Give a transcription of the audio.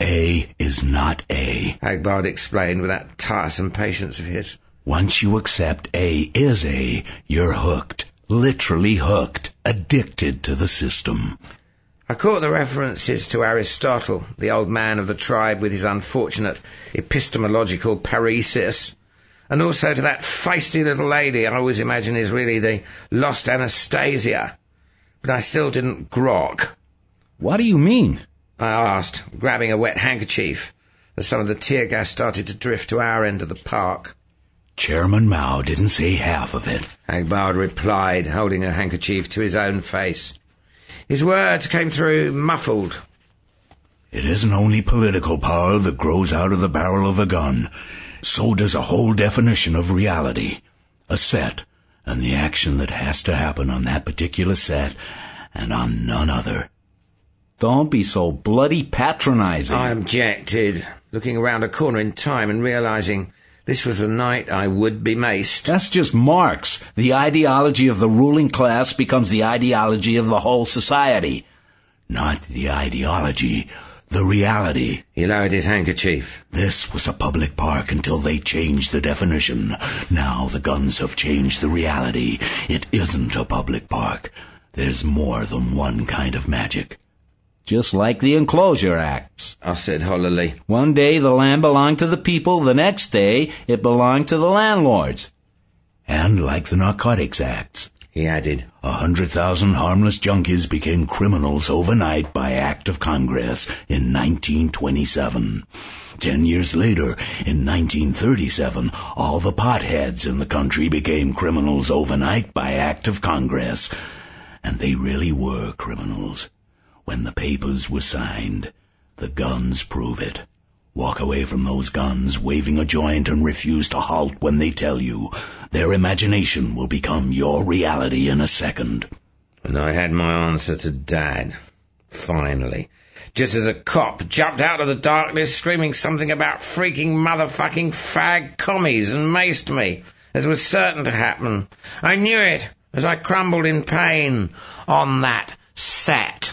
A is not A, Hagbard explained with that tiresome patience of his. Once you accept A is A, you're hooked. Literally hooked. Addicted to the system. I caught the references to Aristotle, the old man of the tribe with his unfortunate epistemological paresis, and also to that feisty little lady I always imagine is really the lost Anastasia. But I still didn't grok. What do you mean? I asked, grabbing a wet handkerchief, as some of the tear gas started to drift to our end of the park. Chairman Mao didn't say half of it, Hagbard replied, holding a handkerchief to his own face. His words came through muffled. It isn't only political power that grows out of the barrel of a gun. So does a whole definition of reality. A set, and the action that has to happen on that particular set, and on none other. Don't be so bloody patronizing. I objected, looking around a corner in time and realizing this was the night I would be maced. That's just Marx. The ideology of the ruling class becomes the ideology of the whole society. Not the ideology, the reality. He lowered his handkerchief. This was a public park until they changed the definition. Now the guns have changed the reality. It isn't a public park. There's more than one kind of magic. Just like the Enclosure Acts, I said hollowly. One day the land belonged to the people, the next day it belonged to the landlords. And like the Narcotics Acts, he added, 100,000 harmless junkies became criminals overnight by act of Congress in 1927. 10 years later, in 1937, all the potheads in the country became criminals overnight by act of Congress. And they really were criminals. When the papers were signed, the guns prove it. Walk away from those guns, waving a joint, and refuse to halt when they tell you. Their imagination will become your reality in a second. And I had my answer to Dad. Finally. Just as a cop jumped out of the darkness screaming something about freaking motherfucking fag commies and maced me, as was certain to happen. I knew it as I crumbled in pain on that set.